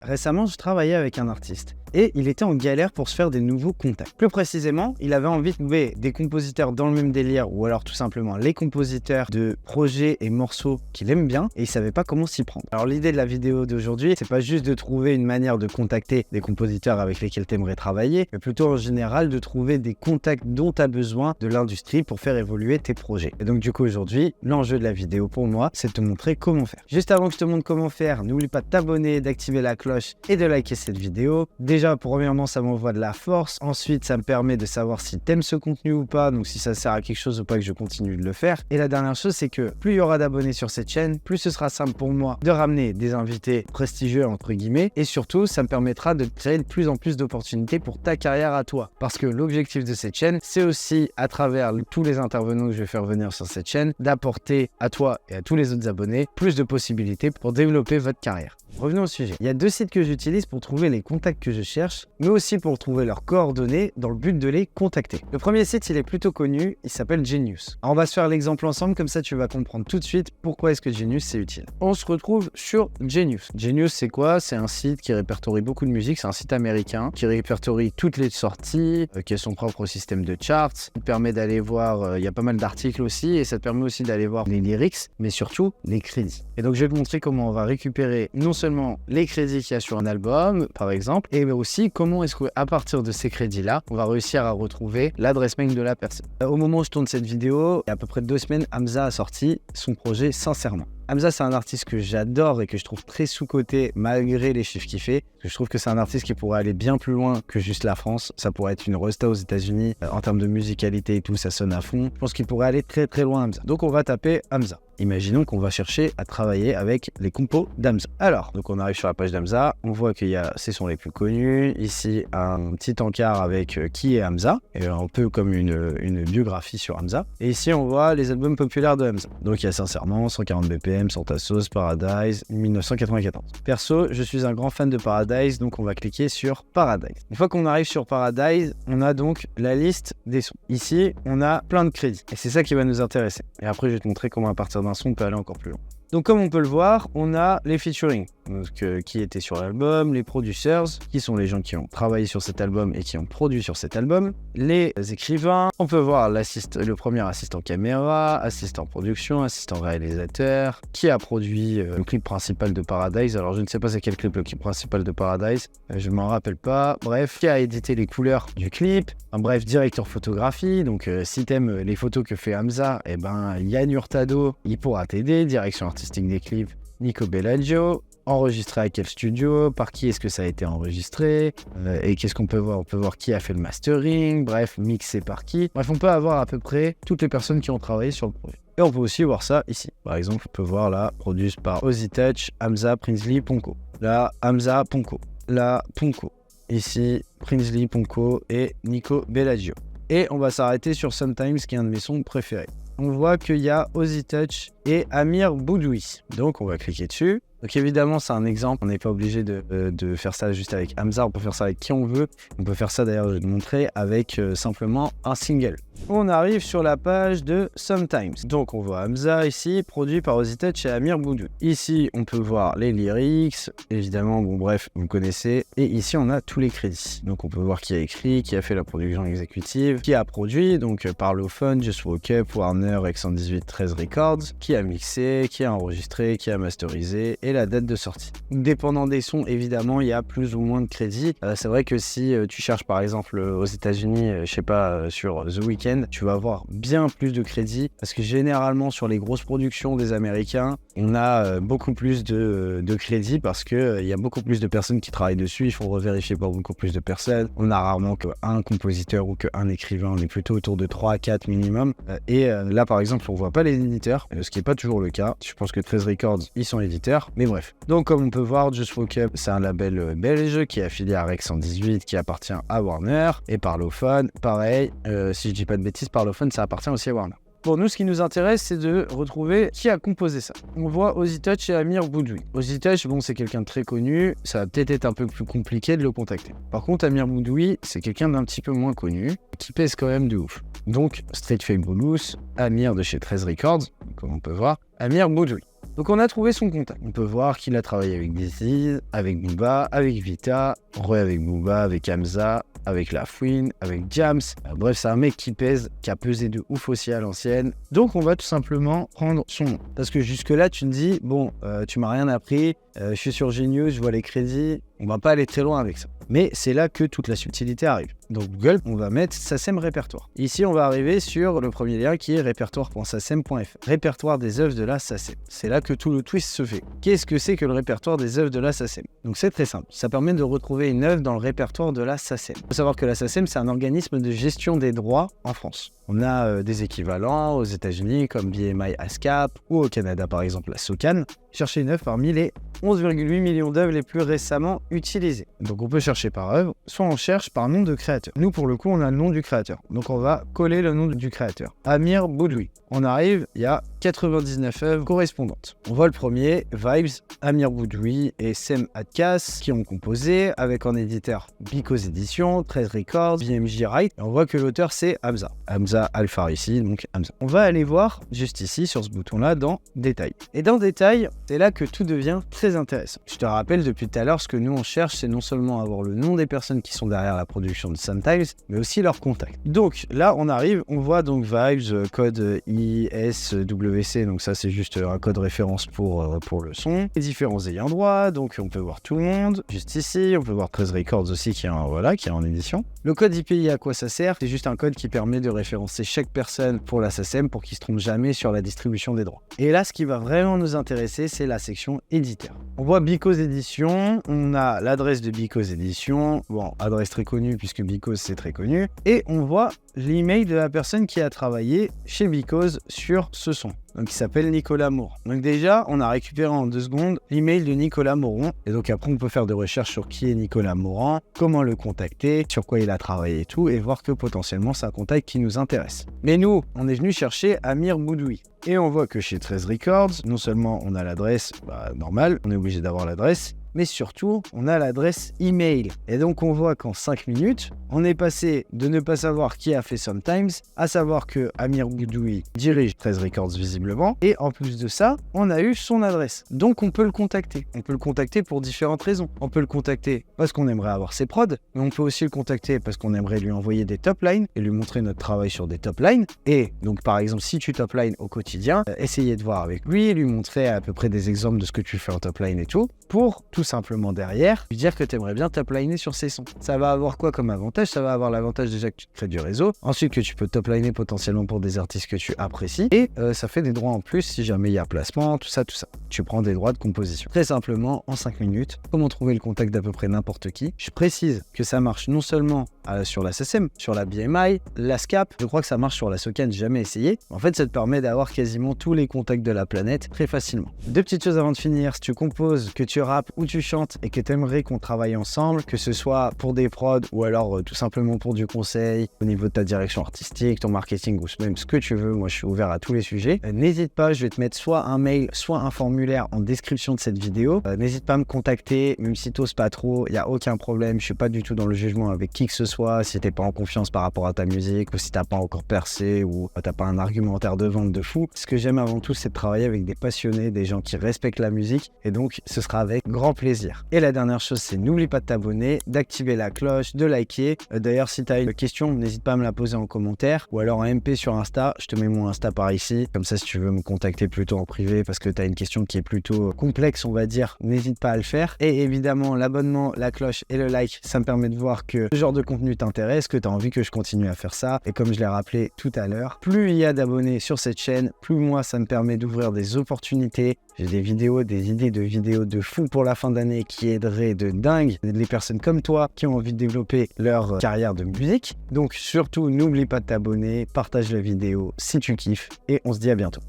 Récemment, je travaillais avec un artiste et il était en galère pour se faire des nouveaux contacts. Plus précisément, il avait envie de trouver des compositeurs dans le même délire ou alors tout simplement les compositeurs de projets et morceaux qu'il aime bien et il savait pas comment s'y prendre. Alors l'idée de la vidéo d'aujourd'hui, c'est pas juste de trouver une manière de contacter des compositeurs avec lesquels tu aimerais travailler, mais plutôt en général de trouver des contacts dont tu as besoin de l'industrie pour faire évoluer tes projets. Et donc du coup aujourd'hui, l'enjeu de la vidéo pour moi, c'est de te montrer comment faire. Juste avant que je te montre comment faire, n'oublie pas de t'abonner, d'activer la cloche et de liker cette vidéo. Déjà, premièrement, ça m'envoie de la force. Ensuite, ça me permet de savoir si t'aimes ce contenu ou pas, donc si ça sert à quelque chose ou pas que je continue de le faire. Et la dernière chose, c'est que plus il y aura d'abonnés sur cette chaîne, plus ce sera simple pour moi de ramener des invités prestigieux entre guillemets. Et surtout, ça me permettra de créer de plus en plus d'opportunités pour ta carrière à toi. Parce que l'objectif de cette chaîne, c'est aussi, à travers tous les intervenants que je vais faire venir sur cette chaîne, d'apporter à toi et à tous les autres abonnés plus de possibilités pour développer votre carrière. Revenons au sujet. Il y a deux sites que j'utilise pour trouver les contacts que je cherche, mais aussi pour trouver leurs coordonnées dans le but de les contacter. Le premier site, il est plutôt connu, il s'appelle Genius. Alors, on va se faire l'exemple ensemble, comme ça tu vas comprendre tout de suite pourquoi est-ce que Genius c'est utile. On se retrouve sur Genius. Genius c'est quoi? C'est un site qui répertorie beaucoup de musique, c'est un site américain qui répertorie toutes les sorties, qui a son propre système de charts, qui permet d'aller voir, il y a pas mal d'articles aussi, et ça te permet aussi d'aller voir les lyrics, mais surtout les crédits. Et donc je vais te montrer comment on va récupérer non seulement les crédits qu'il y a sur un album, par exemple, et aussi comment est-ce qu'à partir de ces crédits-là, on va réussir à retrouver l'adresse mail de la personne. Au moment où je tourne cette vidéo, il y a à peu près 2 semaines, Hamza a sorti son projet Sincèrement. Hamza, c'est un artiste que j'adore et que je trouve très sous-coté malgré les chiffres qu'il fait. Je trouve que c'est un artiste qui pourrait aller bien plus loin que juste la France. Ça pourrait être une resta aux États-Unis. En termes de musicalité et tout, ça sonne à fond. Je pense qu'il pourrait aller très très loin, Hamza. Donc on va taper Hamza. Imaginons qu'on va chercher à travailler avec les compos d'Hamza. Alors, donc on arrive sur la page d'Hamza, on voit qu'il y a ses sons les plus connus, ici un petit encart avec qui est Hamza, et un peu comme une biographie sur Hamza. Et ici on voit les albums populaires de Hamza. Donc il y a Sincèrement, 140 BPM, Sans ta sauce, Paradise, 1994. Perso, je suis un grand fan de Paradise, donc on va cliquer sur Paradise. Une fois qu'on arrive sur Paradise, on a donc la liste des sons. Ici, on a plein de crédits, et c'est ça qui va nous intéresser. Et après, je vais te montrer comment à partir d'un son on peut aller encore plus loin. Donc comme on peut le voir, on a les featuring, donc, qui étaient sur l'album, les producers, qui sont les gens qui ont travaillé sur cet album et qui ont produit sur cet album, les écrivains, on peut voir le premier assistant caméra, assistant production, assistant réalisateur, qui a produit le clip principal de Paradise. Alors je ne sais pas c'est quel clip le clip principal de Paradise, je ne m'en rappelle pas, bref, qui a édité les couleurs du clip, bref, directeur photographie, donc si t'aimes les photos que fait Hamza, et ben Yann Hurtado, il pourra t'aider, direction artistique des clips, Nico Bellagio, enregistré à quel studio, par qui est-ce que ça a été enregistré, et qu'est-ce qu'on peut voir? On peut voir qui a fait le mastering, bref, mixé par qui. Bref, on peut avoir à peu près toutes les personnes qui ont travaillé sur le projet. Et on peut aussi voir ça ici. Par exemple, on peut voir là, produit par Ozzy Touch, Hamza, Prinsley, Ponko. Là, Hamza, Ponko. Là, Ponko. Ici, Prinsley, Ponko et Nico Bellagio. Et on va s'arrêter sur Sometimes, qui est un de mes sons préférés. On voit qu'il y a Ozzy Touch et Amir Boudoui. Donc on va cliquer dessus. Donc évidemment c'est un exemple, on n'est pas obligé de faire ça juste avec Hamza, on peut faire ça avec qui on veut. On peut faire ça d'ailleurs, je vais te montrer, avec simplement un single. On arrive sur la page de Sometimes. Donc on voit Hamza ici, produit par Ozzy Touch et Amir Boudoui. Ici on peut voir les lyrics, évidemment, bon bref, vous connaissez. Et ici on a tous les crédits. Donc on peut voir qui a écrit, qui a fait la production exécutive, qui a produit, donc Parlophone, Just Woke Up, Warner, X118, 13 Records, qui a mixé, qui a enregistré, qui a masterisé, et la date de sortie. Dépendant des sons, évidemment, il y a plus ou moins de crédits. C'est vrai que si tu cherches par exemple aux États-Unis, je sais pas, sur The Weeknd, tu vas avoir bien plus de crédits parce que généralement sur les grosses productions des Américains, on a beaucoup plus de crédits parce que il y a beaucoup plus de personnes qui travaillent dessus. Il faut revérifier par beaucoup plus de personnes. On a rarement qu'un compositeur ou qu'un écrivain. On est plutôt autour de 3 à 4 minimum. Et là, par exemple, on voit pas les éditeurs, ce qui est pas toujours le cas. Je pense que 13 Records, ils sont éditeurs. Mais bref. Donc, comme on peut voir, Just Woke Up, c'est un label belge qui est affilié à Rex 118, qui appartient à Warner. Et Parlophone, pareil, si je dis pas de bêtises, Parlophone, ça appartient aussi à Warner. Pour nous, ce qui nous intéresse, c'est de retrouver qui a composé ça. On voit Ozzy Touch et Amir Boudoui. Ozzy Touch, bon, c'est quelqu'un de très connu, ça va peut-être être un peu plus compliqué de le contacter. Par contre, Amir Boudoui, c'est quelqu'un d'un petit peu moins connu, qui pèse quand même de ouf. Donc, Straight Fake Blues, Amir de chez 13 Records, comme on peut voir, Amir Boudoui. Donc on a trouvé son contact. On peut voir qu'il a travaillé avec Dizzy, avec Booba, avec Vita, avec Booba, avec Hamza, avec La Fouine, avec Jams. Bref, c'est un mec qui pèse, qui a pesé de ouf aussi à l'ancienne. Donc on va tout simplement prendre son nom. Parce que jusque-là, tu me dis, bon, tu m'as rien appris, je suis sur Genius, je vois les crédits, on va pas aller très loin avec ça. Mais c'est là que toute la subtilité arrive. Donc Google, on va mettre SACEM répertoire. Ici, on va arriver sur le premier lien qui est répertoire.sacem.fr. Répertoire des œuvres de la SACEM. C'est là que tout le twist se fait. Qu'est-ce que c'est que le répertoire des œuvres de la SACEM? Donc c'est très simple. Ça permet de retrouver une œuvre dans le répertoire de la SACEM. Il faut savoir que la SACEM, c'est un organisme de gestion des droits en France. On a des équivalents aux États-Unis comme BMI ASCAP ou au Canada par exemple la SOCAN. Chercher une œuvre parmi les 11,8 millions d'œuvres les plus récemment utilisées. Donc on peut chercher par œuvre, soit on cherche par nom de créateur. Nous pour le coup on a le nom du créateur. Donc on va coller le nom du créateur. Amir Boudoui. On arrive, il y a 99 œuvres correspondantes. On voit le premier, Vibes, Amir Boudoui et Sem Adkas qui ont composé avec en éditeur Because Edition, 13 Records, BMJ Right. Et on voit que l'auteur c'est Hamza. Hamza Al-Farisi, donc Hamza. On va aller voir juste ici sur ce bouton-là dans Détails. Et dans Détails, c'est là que tout devient très intéressant. Je te rappelle depuis tout à l'heure, ce que nous on cherche, c'est non seulement avoir le nom des personnes qui sont derrière la production de Sometimes, mais aussi leurs contacts. Donc là, on arrive, on voit donc Vibes, code ISWC, donc ça c'est juste un code référence pour le son. Les différents ayants droit, donc on peut voir tout le monde. Juste ici, on peut voir 13 Records aussi qui est en édition. Le code IPI, à quoi ça sert? C'est juste un code qui permet de référencer chaque personne pour la SACEM pour qu'ils ne se trompent jamais sur la distribution des droits. Et là, ce qui va vraiment nous intéresser, c'est la section éditeur. On voit Because Edition, on a l'adresse de Because Edition, bon, adresse très connue puisque Because c'est très connu, et on voit l'email de la personne qui a travaillé chez Because sur ce son. Donc il s'appelle Nicolas Moron. Donc déjà, on a récupéré en 2 secondes l'email de Nicolas Moron. Et donc après, on peut faire des recherches sur qui est Nicolas Moron, comment le contacter, sur quoi il a travaillé et tout, et voir que potentiellement c'est un contact qui nous intéresse. Mais nous, on est venu chercher Amir Boudoui. Et on voit que chez 13 Records, non seulement on a l'adresse normale, on est obligé d'avoir l'adresse, mais surtout, on a l'adresse email. Et donc, on voit qu'en 5 minutes, on est passé de ne pas savoir qui a fait Sometimes à savoir que Amir Boudoui dirige 13 Records visiblement. Et en plus de ça, on a eu son adresse. Donc, on peut le contacter. On peut le contacter pour différentes raisons. On peut le contacter parce qu'on aimerait avoir ses prods, mais on peut aussi le contacter parce qu'on aimerait lui envoyer des top lines et lui montrer notre travail sur des top lines. Et donc, par exemple, si tu top line au quotidien, essayez de voir avec lui, lui montrer à peu près des exemples de ce que tu fais en top line et tout, pour tout simplement derrière lui dire que tu aimerais bien top liner sur ses sons. Ça va avoir quoi comme avantage? Ça va avoir l'avantage déjà que tu crées du réseau, ensuite que tu peux top liner potentiellement pour des artistes que tu apprécies, et ça fait des droits en plus si jamais il y a placement, tout ça. Tu prends des droits de composition. Très simplement, en 5 minutes, comment trouver le contact d'à peu près n'importe qui. Je précise que ça marche non seulement sur la SACEM, sur la BMI, la SCAP, je crois que ça marche sur la SOCAN, j'ai jamais essayé. En fait, ça te permet d'avoir quasiment tous les contacts de la planète très facilement. 2 petites choses avant de finir, si tu composes, que tu rappes ou tu chantes et que tu aimerais qu'on travaille ensemble, que ce soit pour des prods ou alors tout simplement pour du conseil au niveau de ta direction artistique, ton marketing ou même ce que tu veux, moi je suis ouvert à tous les sujets, n'hésite pas, je vais te mettre soit un mail, soit un formulaire en description de cette vidéo. N'hésite pas à me contacter, même si t'oses pas trop, il n'y a aucun problème, je suis pas du tout dans le jugement avec qui que ce soit, si t'es pas en confiance par rapport à ta musique ou si t'as pas encore percé ou t'as pas un argumentaire de vente de fou. Ce que j'aime avant tout, c'est de travailler avec des passionnés, des gens qui respectent la musique, et donc ce sera avec grand plaisir. Et la dernière chose, c'est n'oublie pas de t'abonner, d'activer la cloche, de liker. D'ailleurs, si tu as une question, n'hésite pas à me la poser en commentaire ou alors en MP sur Insta. Je te mets mon Insta par ici. Comme ça, si tu veux me contacter plutôt en privé parce que tu as une question qui est plutôt complexe, on va dire, n'hésite pas à le faire. Et évidemment, l'abonnement, la cloche et le like, ça me permet de voir que ce genre de contenu t'intéresse, que tu as envie que je continue à faire ça. Et comme je l'ai rappelé tout à l'heure, plus il y a d'abonnés sur cette chaîne, plus moi, ça me permet d'ouvrir des opportunités. J'ai des vidéos, des idées de vidéos de fou pour la fin d'année qui aideraient de dingue les personnes comme toi qui ont envie de développer leur carrière de musique. Donc surtout, n'oublie pas de t'abonner, partage la vidéo si tu kiffes et on se dit à bientôt.